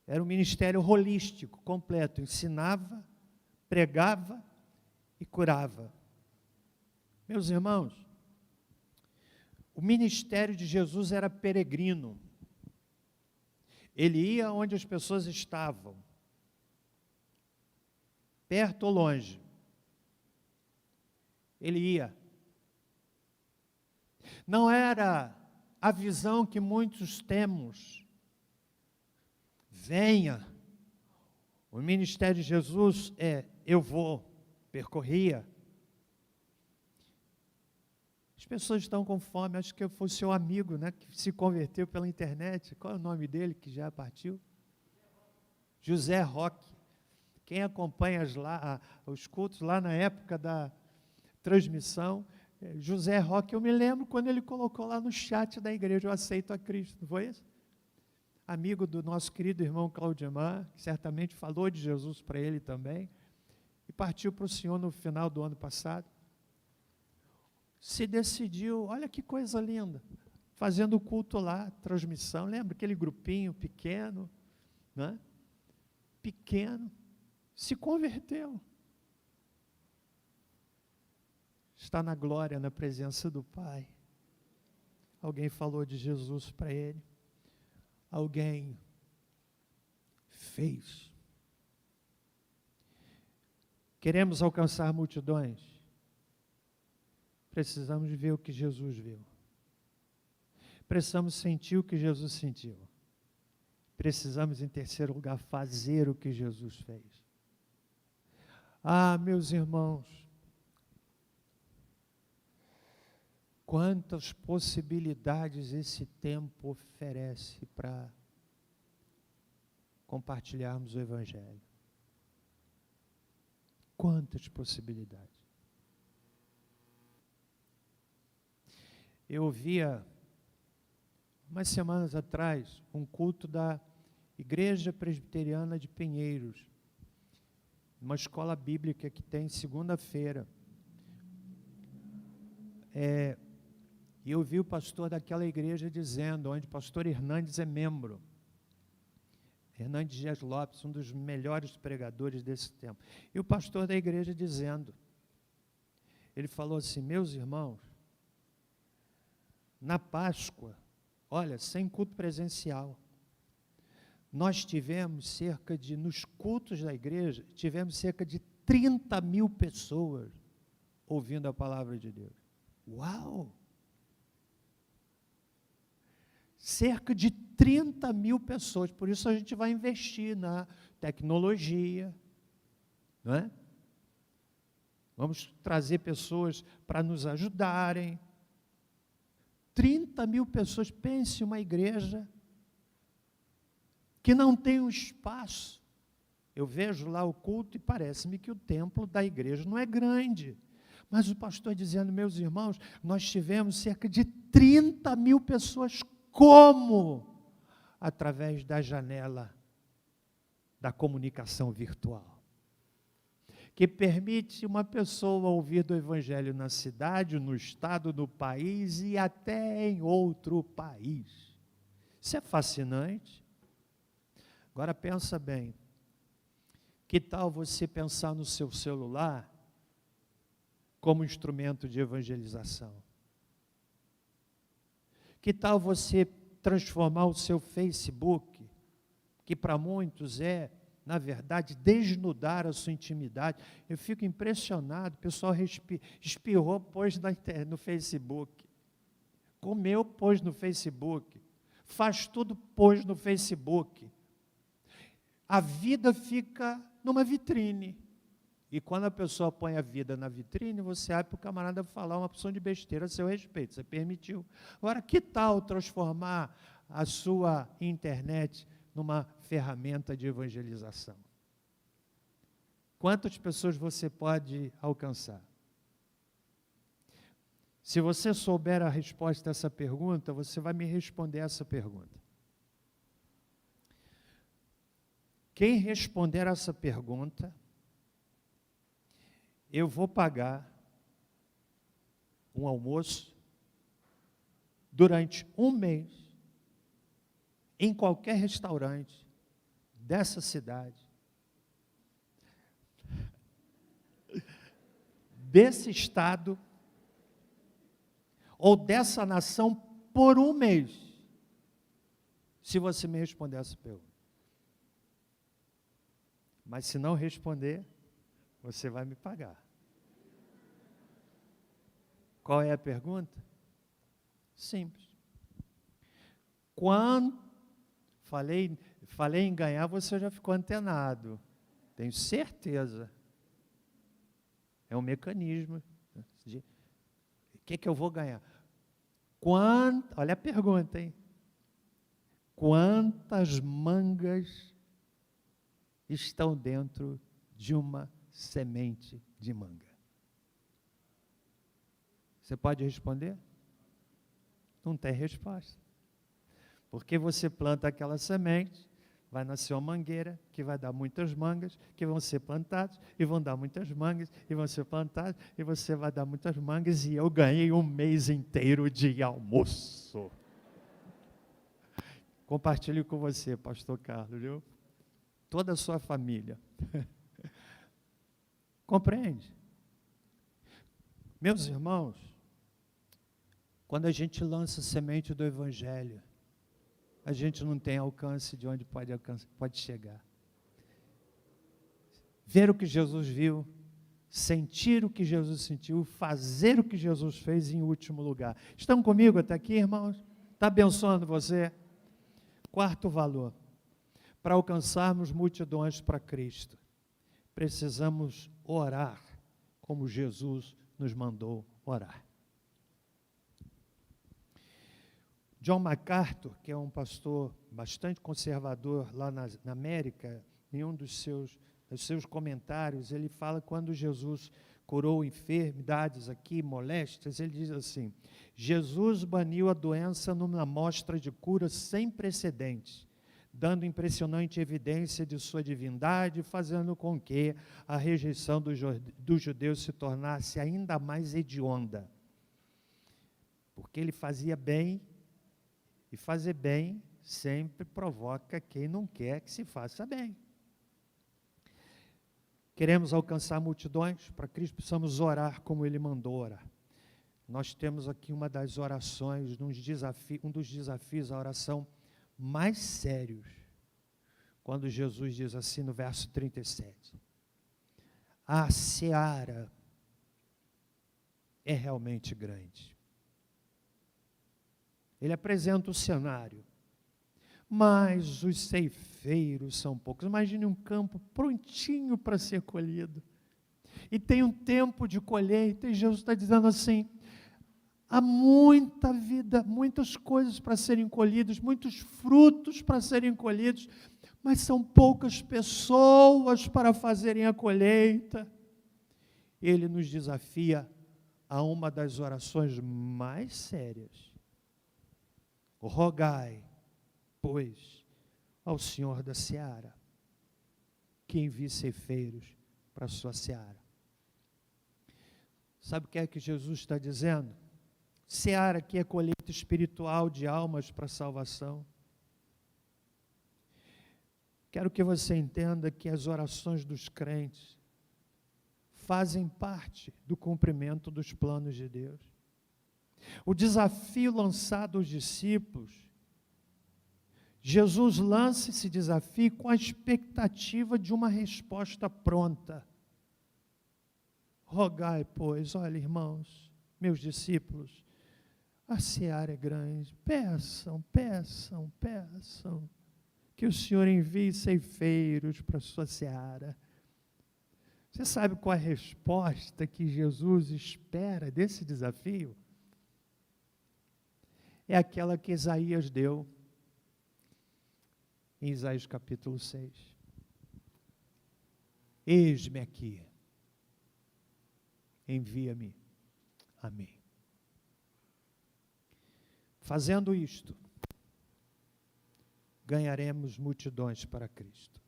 Era um ministério holístico, completo. Ensinava, pregava e curava. Meus irmãos, o ministério de Jesus era peregrino. Ele ia onde as pessoas estavam, perto ou longe. Ele ia. Não era a visão que muitos temos. Venha. O ministério de Jesus é, eu vou, percorria. As pessoas estão com fome, acho que foi seu amigo, né, que se converteu pela internet. Qual é o nome dele que já partiu? José Roque. Quem acompanha os cultos lá na época da transmissão, José Roque, eu me lembro quando ele colocou lá no chat da igreja, eu aceito a Cristo, não foi isso? Amigo do nosso querido irmão Claudemar, que certamente falou de Jesus para ele também, e partiu para o Senhor no final do ano passado. Se decidiu, olha que coisa linda, fazendo o culto lá, transmissão, lembra aquele grupinho pequeno, né? Pequeno, se converteu. Está na glória, na presença do Pai. Alguém falou de Jesus para ele. Alguém fez. Queremos alcançar multidões? Precisamos ver o que Jesus viu. precisamos sentir o que Jesus sentiu. Precisamos, em terceiro lugar, fazer o que Jesus fez. Ah, meus irmãos, quantas possibilidades esse tempo oferece para compartilharmos o Evangelho. Quantas possibilidades. Eu ouvia, umas semanas atrás, um culto da Igreja Presbiteriana de Pinheiros, uma escola bíblica que tem segunda-feira. E eu vi o pastor daquela igreja dizendo, onde o pastor Hernandes é membro, Hernandes Dias Lopes, um dos melhores pregadores desse tempo. E o pastor da igreja dizendo, ele falou assim, meus irmãos, na Páscoa, olha, sem culto presencial, nós tivemos nos cultos da igreja, tivemos cerca de 30 mil pessoas ouvindo a palavra de Deus. Uau! Cerca de 30 mil pessoas, por isso a gente vai investir na tecnologia, não é? Vamos trazer pessoas para nos ajudarem. 30 mil pessoas, pense uma igreja que não tem um espaço. Eu vejo lá o culto e parece-me que o templo da igreja não é grande. Mas o pastor dizendo, meus irmãos, nós tivemos cerca de 30 mil pessoas. Como? Através da janela da comunicação virtual, que permite uma pessoa ouvir do Evangelho na cidade, no estado, no país e até em outro país. Isso é fascinante. Agora pensa bem, que tal você pensar no seu celular como instrumento de evangelização? Que tal você transformar o seu Facebook, que para muitos é, na verdade, desnudar a sua intimidade? Eu fico impressionado, o pessoal espirrou, pôs no Facebook, comeu, pôs no Facebook, faz tudo, pôs no Facebook. A vida fica numa vitrine. E quando a pessoa põe a vida na vitrine, você abre para o camarada falar uma porção de besteira a seu respeito, você permitiu. Agora, que tal transformar a sua internet numa ferramenta de evangelização? Quantas pessoas você pode alcançar? Se você souber a resposta a essa pergunta, você vai me responder essa pergunta. Quem responder essa pergunta, eu vou pagar um almoço durante um mês em qualquer restaurante dessa cidade, desse estado ou dessa nação por um mês, se você me responder essa pergunta. Mas se não responder, você vai me pagar. Qual é a pergunta? Simples. Quando falei em ganhar, você já ficou antenado. Tenho certeza. É um mecanismo. O que eu vou ganhar? Olha a pergunta, hein? Quantas mangas estão dentro de uma semente de manga? Você pode responder? Não tem resposta. Porque você planta aquela semente, vai nascer uma mangueira que vai dar muitas mangas, que vão ser plantadas, e vão dar muitas mangas, e vão ser plantadas, e você vai dar muitas mangas, e eu ganhei um mês inteiro de almoço. Compartilho com você, pastor Carlos, viu? Toda a sua família. Compreende? Meus irmãos, quando a gente lança a semente do Evangelho, a gente não tem alcance de onde pode chegar. Ver o que Jesus viu, sentir o que Jesus sentiu, fazer o que Jesus fez em último lugar. Estão comigo até aqui, irmãos? Está abençoando você? Quarto valor. Para alcançarmos multidões para Cristo, precisamos orar como Jesus nos mandou orar. John MacArthur, que é um pastor bastante conservador lá na América, em um dos seus comentários, ele fala quando Jesus curou enfermidades aqui, moléstias, ele diz assim: Jesus baniu a doença numa amostra de cura sem precedentes, dando impressionante evidência de sua divindade, fazendo com que a rejeição dos judeus se tornasse ainda mais hedionda. Porque ele fazia bem, e fazer bem sempre provoca quem não quer que se faça bem. Queremos alcançar multidões para Cristo, precisamos orar como Ele mandou orar. Nós temos aqui uma das orações, um dos desafios, a oração mais sérios, quando Jesus diz assim no verso 37, a seara é realmente grande. Ele apresenta o cenário, mas os ceifeiros são poucos. Imagine um campo prontinho para ser colhido, e tem um tempo de colheita, e Jesus está dizendo assim, há muita vida, muitas coisas para serem colhidas, muitos frutos para serem colhidos, mas são poucas pessoas para fazerem a colheita. Ele nos desafia a uma das orações mais sérias. Rogai, pois, ao Senhor da seara, que envie ceifeiros para a sua seara. Sabe o que é que Jesus está dizendo? Seara que é colheita espiritual de almas para a salvação. Quero que você entenda que as orações dos crentes fazem parte do cumprimento dos planos de Deus. O desafio lançado aos discípulos, Jesus lança esse desafio com a expectativa de uma resposta pronta. Rogai, pois, olha, irmãos, meus discípulos, a seara é grande, peçam, que o Senhor envie ceifeiros para a sua seara. Você sabe qual é a resposta que Jesus espera desse desafio? É aquela que Isaías deu em Isaías capítulo 6. Eis-me aqui, envia-me a mim. Fazendo isto, ganharemos multidões para Cristo.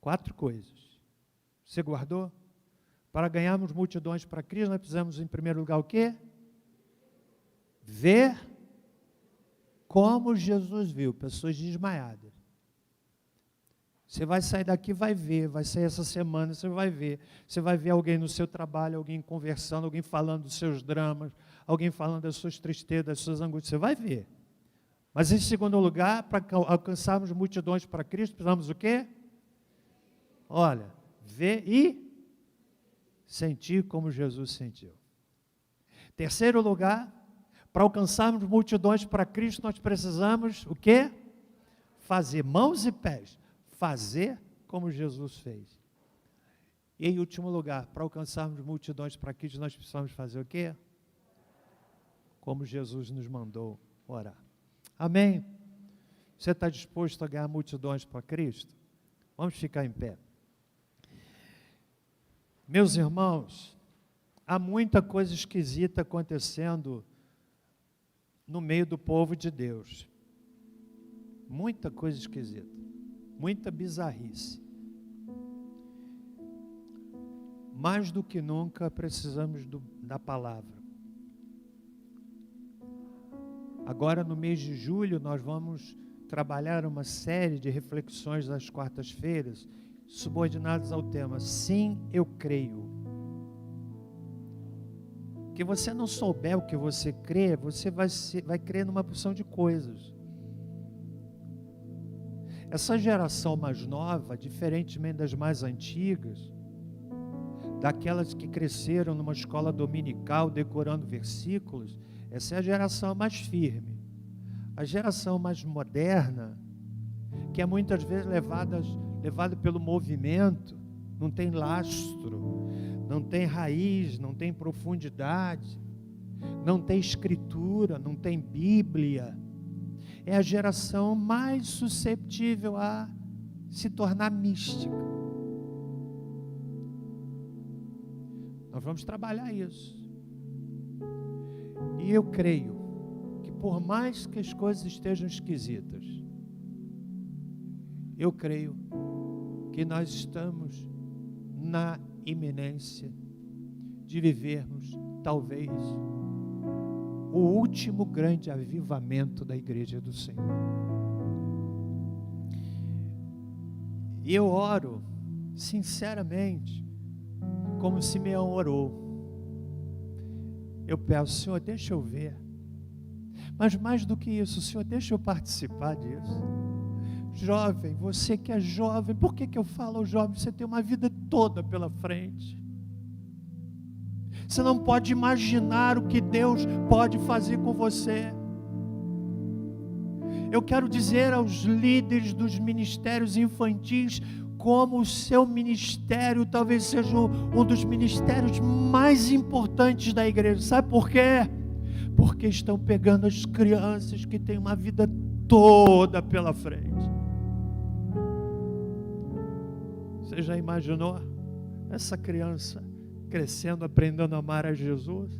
4 coisas. Você guardou? Para ganharmos multidões para Cristo, nós precisamos, em primeiro lugar, o quê? Ver como Jesus viu, pessoas desmaiadas. Você vai sair daqui, vai ver, vai sair essa semana, você vai ver alguém no seu trabalho, alguém conversando, alguém falando dos seus dramas, alguém falando das suas tristezas, das suas angústias, você vai ver. Mas em segundo lugar, para alcançarmos multidões para Cristo, precisamos o quê? Olha, ver e sentir como Jesus sentiu. Terceiro lugar, para alcançarmos multidões para Cristo, nós precisamos o quê? Fazer mãos e pés. Fazer como Jesus fez. E em último lugar, para alcançarmos multidões para Cristo, nós precisamos fazer o quê? Como Jesus nos mandou orar. Amém? Você está disposto a ganhar multidões para Cristo? Vamos ficar em pé. Meus irmãos, há muita coisa esquisita acontecendo no meio do povo de Deus. Muita coisa esquisita. Muita bizarrice. Mais do que nunca precisamos da palavra. Agora no mês de julho nós vamos trabalhar uma série de reflexões das quartas-feiras subordinadas ao tema Sim, eu creio. Que você não souber o que você crê, você vai crer numa porção de coisas. Essa geração mais nova, diferentemente das mais antigas, daquelas que cresceram numa escola dominical decorando versículos, essa é a geração mais firme. A geração mais moderna, que é muitas vezes levada pelo movimento, não tem lastro, não tem raiz, não tem profundidade, não tem escritura, não tem Bíblia. É a geração mais susceptível a se tornar mística. Nós vamos trabalhar isso. E eu creio que por mais que as coisas estejam esquisitas, eu creio que nós estamos na iminência de vivermos, talvez, o último grande avivamento da Igreja do Senhor. E eu oro, sinceramente, como Simeão orou. Eu peço, Senhor, deixa eu ver. Mas mais do que isso, Senhor, deixa eu participar disso. Jovem, você que é jovem, por que eu falo ao jovem? Você tem uma vida toda pela frente. Você não pode imaginar o que Deus pode fazer com você. Eu quero dizer aos líderes dos ministérios infantis, como o seu ministério talvez seja um dos ministérios mais importantes da igreja. Sabe por quê? Porque estão pegando as crianças que têm uma vida toda pela frente. Você já imaginou essa criança crescendo, aprendendo a amar a Jesus?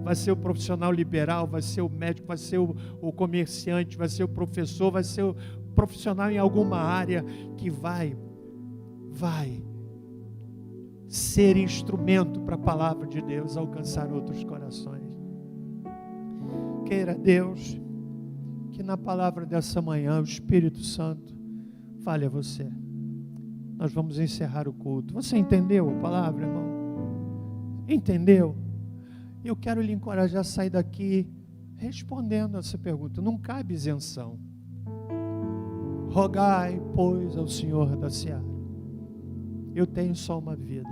Vai ser o profissional liberal, vai ser o médico, vai ser o comerciante, vai ser o professor, vai ser o profissional em alguma área que vai ser instrumento para a palavra de Deus alcançar outros corações. Queira Deus que na palavra dessa manhã o Espírito Santo fale a você. Nós vamos encerrar o culto. Você entendeu a palavra, irmão? Entendeu? Eu quero lhe encorajar a sair daqui respondendo essa pergunta. Não cabe isenção. Rogai, pois, ao Senhor da seara. Eu tenho só uma vida.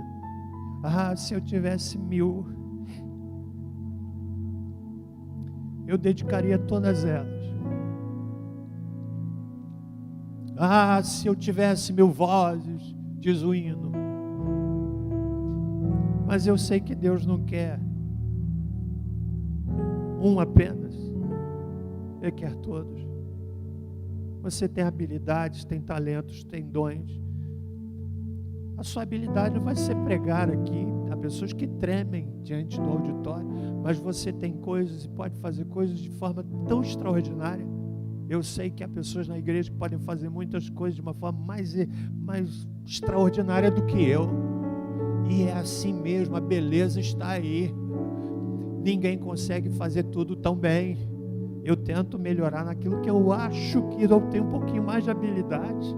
Se eu tivesse 1000, eu dedicaria todas elas. Se eu tivesse 1000 vozes, diz o hino. Mas eu sei que Deus não quer um apenas. Ele quer todos. Você tem habilidades, tem talentos, tem dons. A sua habilidade não vai ser pregar aqui. Há pessoas que tremem diante do auditório, mas você tem coisas e pode fazer coisas de forma tão extraordinária. Eu sei que há pessoas na igreja que podem fazer muitas coisas de uma forma mais extraordinária do que eu. E é assim mesmo, a beleza está aí. Ninguém consegue fazer tudo tão bem. Eu tento melhorar naquilo que eu acho que eu tenho um pouquinho mais de habilidade.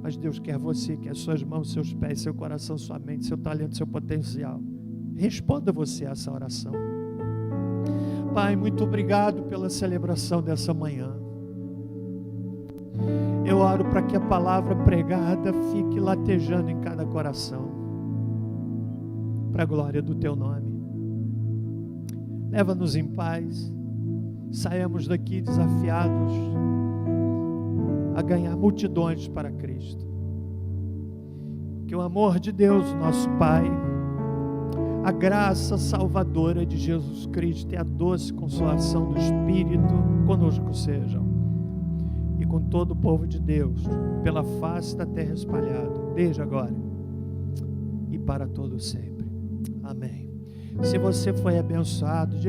Mas Deus quer você, quer suas mãos, seus pés, seu coração, sua mente, seu talento, seu potencial. Responda você a essa oração. Pai, muito obrigado pela celebração dessa manhã. Eu oro para que a palavra pregada fique latejando em cada coração, para a glória do Teu nome. Leva-nos em paz, saiamos daqui desafiados a ganhar multidões para Cristo. Que o amor de Deus, nosso Pai, a graça salvadora de Jesus Cristo e a doce consolação do Espírito conosco sejam, e com todo o povo de Deus, pela face da terra espalhado, desde agora e para todo sempre. Amém. Se você foi abençoado, diga